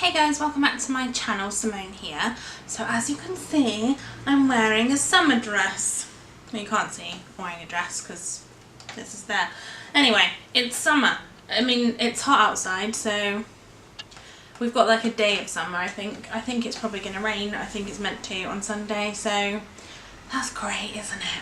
Hey guys, welcome back to my channel, Simone here. So as you can see, I'm wearing a summer dress. Well, you can't see I'm wearing a dress because this is there. Anyway, it's summer. I mean, it's hot outside, so we've got like a day of summer, I think. I think it's probably going to rain. I think it's meant to on Sunday, so that's great, isn't it?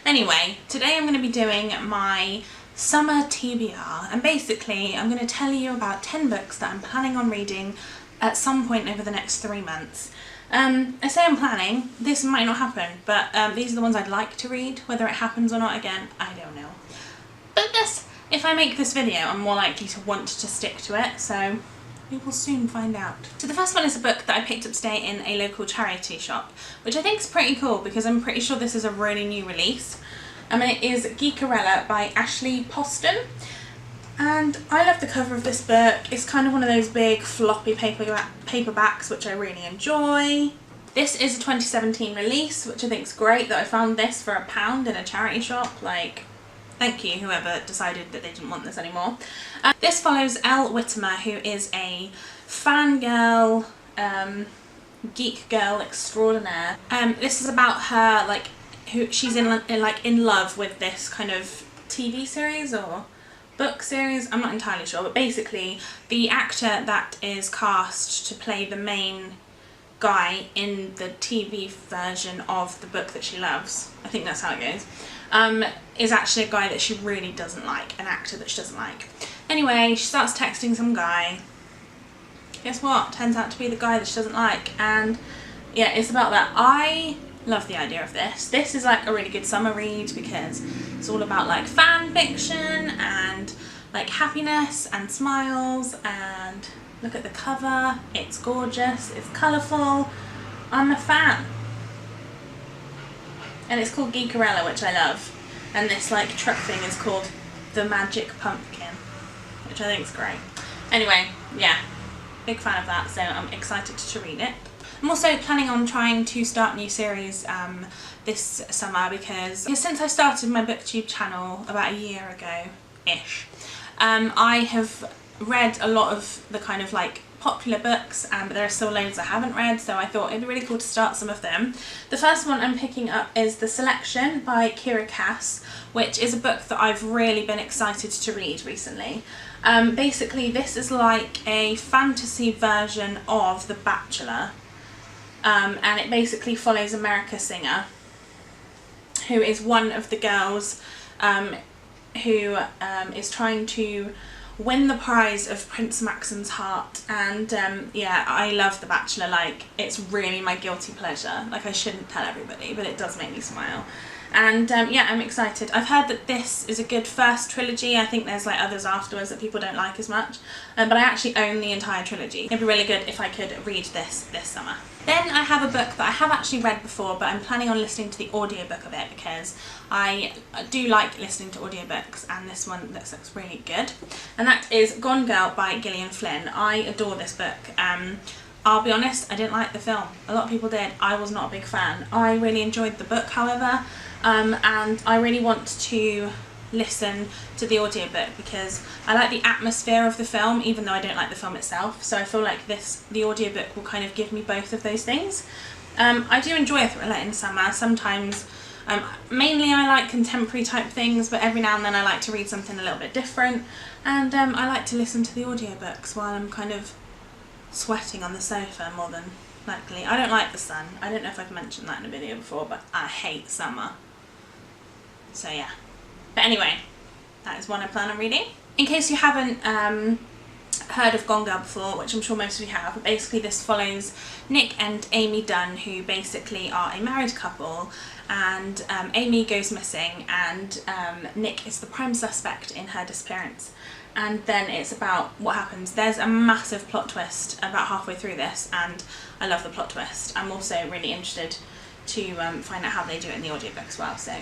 Anyway, today I'm going to be doing my summer TBR, and basically I'm going to tell you about 10 books that I'm planning on reading at some point over the next 3 months. I say I'm planning, this might not happen, but these are the ones I'd like to read. Whether it happens or not, again, I don't know. But if I make this video, I'm more likely to want to stick to it, so we will soon find out. So the first one is a book that I picked up today in a local charity shop, which I think is pretty cool because I'm pretty sure this is a really new release. And it is Cinderella by Ashley Poston. And I love the cover of this book. It's kind of one of those big floppy paperbacks, which I really enjoy. This is a 2017 release, which I think is great that I found this for £1 in a charity shop. Like, thank you whoever decided that they didn't want this anymore. This follows Elle Whittimer, who is a fangirl, geek girl extraordinaire. This is about her, like, she's in love with this kind of TV series or book series, I'm not entirely sure, but basically the actor that is cast to play the main guy in the TV version of the book that she loves, I think that's how it goes, is actually a guy that she really doesn't like, an actor that she doesn't like. Anyway, she starts texting some guy. Guess what? Turns out to be the guy that she doesn't like, and yeah, it's about that. I love the idea of this. This is like a really good summer read because it's all about like fan fiction and like happiness and smiles, and look at the cover, it's gorgeous, it's colourful, I'm a fan. And it's called Cinderella, which I love, and this like truck thing is called The Magic Pumpkin, which I think is great. Anyway, yeah, big fan of that, so I'm excited to read it. I'm also planning on trying to start a new series this summer because since I started my BookTube channel about a year ago-ish, I have read a lot of the kind of like popular books, but there are still loads I haven't read, so I thought it'd be really cool to start some of them. The first one I'm picking up is The Selection by Kira Cass, which is a book that I've really been excited to read recently. Basically this is like a fantasy version of The Bachelor. And it basically follows America Singer, who is one of the girls who is trying to win the prize of Prince Maxim's heart. And yeah, I love The Bachelor. Like, it's really my guilty pleasure. Like, I shouldn't tell everybody, but it does make me smile. And yeah, I'm excited. I've heard that this is a good first trilogy. I think there's like others afterwards that people don't like as much, but I actually own the entire trilogy. It'd be really good if I could read this summer. Then I have a book that I have actually read before, but I'm planning on listening to the audiobook of it because I do like listening to audiobooks, and this one looks really good. And that is Gone Girl by Gillian Flynn. I adore this book. I'll be honest, I didn't like the film. A lot of people did. I was not a big fan. I really enjoyed the book, however, and I really want to listen to the audiobook because I like the atmosphere of the film, even though I don't like the film itself. So I feel like the audiobook will kind of give me both of those things. I do enjoy a thriller in summer. Sometimes, mainly I like contemporary type things, but every now and then I like to read something a little bit different, and I like to listen to the audiobooks while I'm kind of sweating on the sofa more than likely. I don't like the sun. I don't know if I've mentioned that in a video before, but I hate summer. So yeah. But anyway, that is one I plan on reading. In case you haven't heard of Gone Girl before, which I'm sure most of you have, but basically this follows Nick and Amy Dunn, who basically are a married couple, and Amy goes missing, and Nick is the prime suspect in her disappearance. And then it's about what happens. There's a massive plot twist about halfway through this, and I love the plot twist. I'm also really interested to find out how they do it in the audiobook as well, so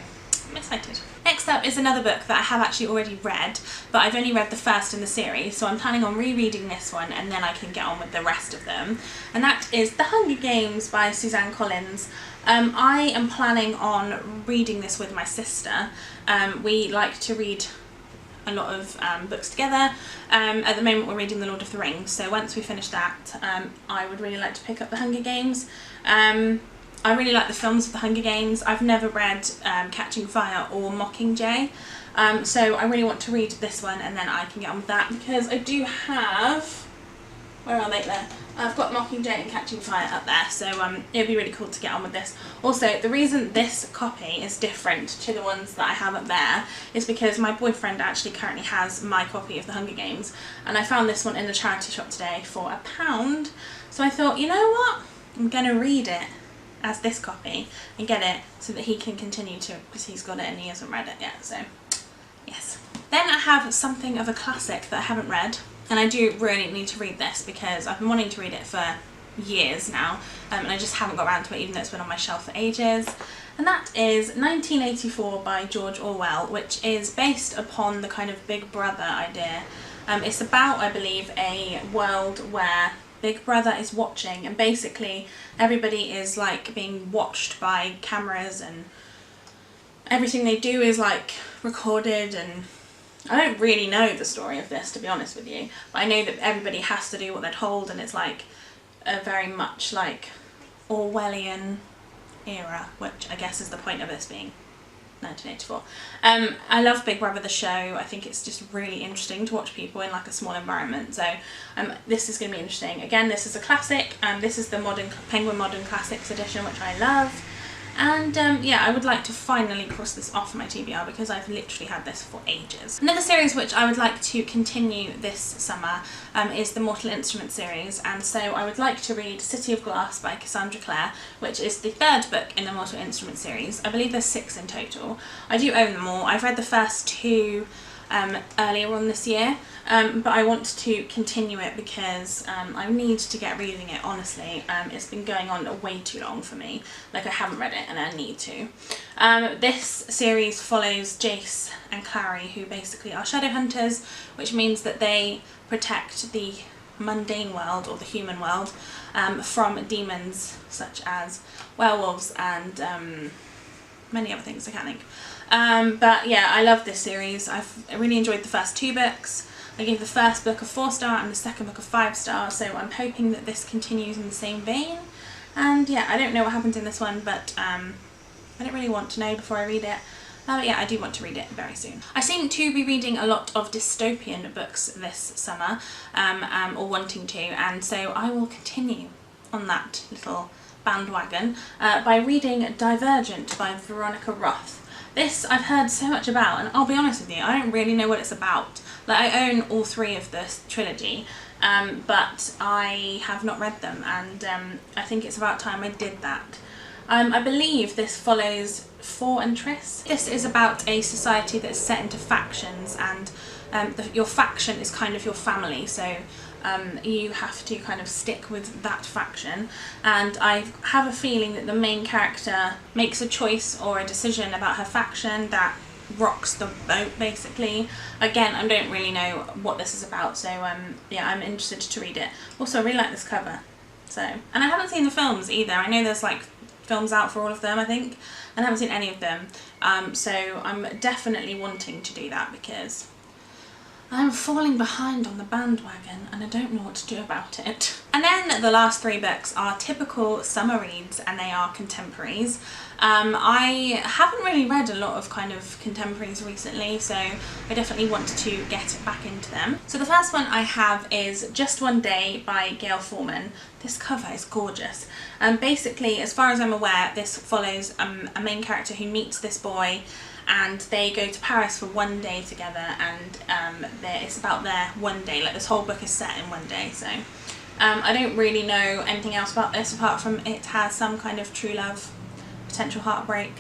I'm excited. Next up is another book that I have actually already read, but I've only read the first in the series, so I'm planning on rereading this one and then I can get on with the rest of them. And that is The Hunger Games by Suzanne Collins. I am planning on reading this with my sister. We like to read a lot of books together. At the moment we're reading The Lord of the Rings, so once we finish that I would really like to pick up The Hunger Games. I really like the films of The Hunger Games. I've never read Catching Fire or Mockingjay, so I really want to read this one and then I can get on with that, because I do have, where are they there? I've got Mockingjay and Catching Fire up there, so it would be really cool to get on with this. Also, the reason this copy is different to the ones that I have up there is because my boyfriend actually currently has my copy of The Hunger Games, and I found this one in the charity shop today for £1. So I thought, you know what? I'm going to read it as this copy and get it so that he can continue to, because he's got it and he hasn't read it yet, so yes. Then I have something of a classic that I haven't read, and I do really need to read this because I've been wanting to read it for years now, and I just haven't got around to it, even though it's been on my shelf for ages. And that is 1984 by George Orwell, which is based upon the kind of Big Brother idea. It's about, I believe, a world where Big Brother is watching, and basically everybody is like being watched by cameras and everything they do is like recorded, and I don't really know the story of this, to be honest with you, but I know that everybody has to do what they're told, and it's like a very much like Orwellian era, which I guess is the point of this being 1984. I love Big Brother the show. I think it's just really interesting to watch people in like a small environment, so this is going to be interesting. Again, this is a classic, this is the Penguin Modern Classics edition, which I love, and yeah, I would like to finally cross this off my TBR because I've literally had this for ages. Another series which I would like to continue this summer is the Mortal Instruments series, and so I would like to read City of Glass by Cassandra Clare, which is the third book in the Mortal Instruments series. I believe there's 6 in total. I do own them all. I've read the first 2 earlier on this year, but I want to continue it because I need to get reading it, honestly. It's been going on way too long for me. Like, I haven't read it and I need to. This series follows Jace and Clary, who basically are shadow hunters, which means that they protect the mundane world, or the human world, from demons such as werewolves and many other things I can't think. But yeah, I love this series. I really enjoyed the first 2 books. I gave the first book a 4-star and the second book a 5-star, so I'm hoping that this continues in the same vein. And yeah, I don't know what happens in this one, but I don't really want to know before I read it. But yeah, I do want to read it very soon. I seem to be reading a lot of dystopian books this summer, or wanting to, and so I will continue on that little bandwagon by reading Divergent by Veronica Roth. This I've heard so much about, and I'll be honest with you, I don't really know what it's about. Like, I own all 3 of this trilogy, but I have not read them, and I think it's about time I did that. I believe this follows For and Tris. This is about a society that's set into factions, and your faction is kind of your family, so you have to kind of stick with that faction, and I have a feeling that the main character makes a choice or a decision about her faction that rocks the boat, basically. Again, I don't really know what this is about, so yeah, I'm interested to read it. Also, I really like this cover, so, and I haven't seen the films either. I know there's like films out for all of them, I think, and I haven't seen any of them, so I'm definitely wanting to do that because I'm falling behind on the bandwagon and I don't know what to do about it. And then the last 3 books are typical summer reads, and they are contemporaries. I haven't really read a lot of kind of contemporaries recently, so I definitely want to get back into them. So the first one I have is Just One Day by Gail Forman. This cover is gorgeous. Basically, as far as I'm aware, this follows a main character who meets this boy, and they go to Paris for one day together, and it's about their one day. Like, this whole book is set in one day, so I don't really know anything else about this apart from it has some kind of true love, potential heartbreak,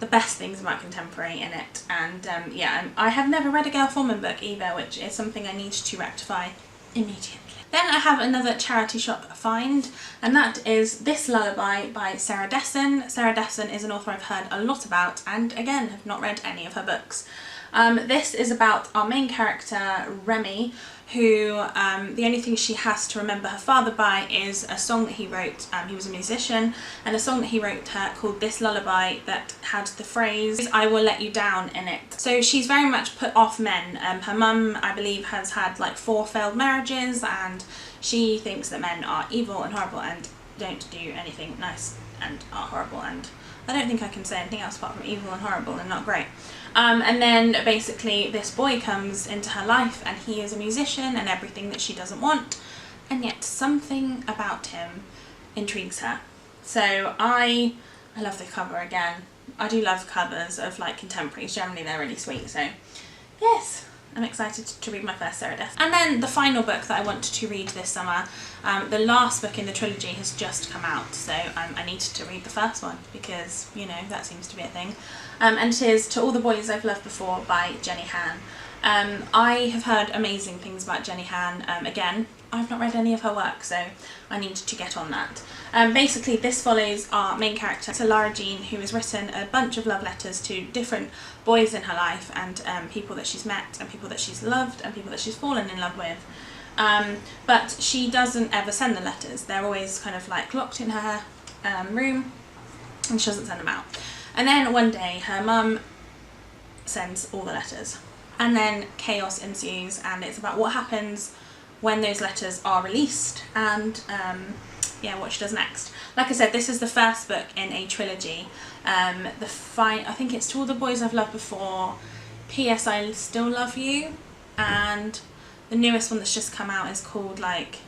the best things about contemporary in it, and yeah, I have never read a Gail Forman book either, which is something I need to rectify immediately. Then I have another charity shop find, and that is this Lullaby by Sarah Dessen. Sarah Dessen is an author I've heard a lot about, and again, have not read any of her books. This is about our main character, Remy, who the only thing she has to remember her father by is a song that he wrote. He was a musician, and a song that he wrote her called This Lullaby that had the phrase, "I will let you down" in it. So she's very much put off men. Her mum, I believe, has had like 4 failed marriages, and she thinks that men are evil and horrible and don't do anything nice and are horrible, and I don't think I can say anything else apart from evil and horrible and not great. And then basically this boy comes into her life, and he is a musician and everything that she doesn't want, and yet something about him intrigues her. So I love the cover again. I do love covers of like contemporaries, generally they're really sweet, so yes, I'm excited to read my first Sarah Death. And then the final book that I want to read this summer, the last book in the trilogy has just come out, so I needed to read the first one because, you know, that seems to be a thing. And it is To All the Boys I've Loved Before by Jenny Han. I have heard amazing things about Jenny Han. Again, I've not read any of her work, so I need to get on that. Basically, this follows our main character, so Lara Jean, who has written a bunch of love letters to different boys in her life, and people that she's met, and people that she's loved, and people that she's fallen in love with. But she doesn't ever send the letters. They're always kind of like locked in her room, and she doesn't send them out. And then one day her mum sends all the letters, and then chaos ensues, and it's about what happens when those letters are released, and yeah, what she does next. Like I said, this is the first book in a trilogy. I think it's To All the Boys I've Loved Before, P.S. I Still Love You, and the newest one that's just come out is called like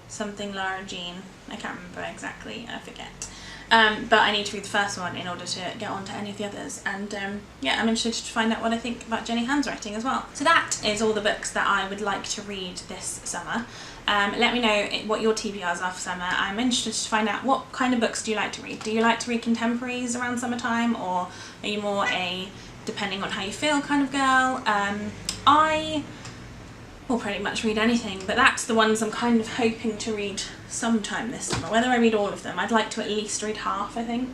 something Lara Jean. I can't remember exactly, I forget. But I need to read the first one in order to get on to any of the others, and yeah, I'm interested to find out what I think about Jenny Han's writing as well. So that is all the books that I would like to read this summer. Let me know what your TBRs are for summer. I'm interested to find out what kind of books do you like to read. Do you like to read contemporaries around summertime, or are you more a depending on how you feel kind of girl? I will pretty much read anything, but that's the ones I'm kind of hoping to read sometime this summer. Whether I read all of them, I'd like to at least read half, I think.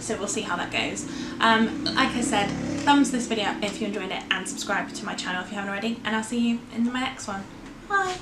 So we'll see how that goes. Like I said, thumbs this video up if you enjoyed it, and subscribe to my channel if you haven't already, and I'll see you in my next one. Bye!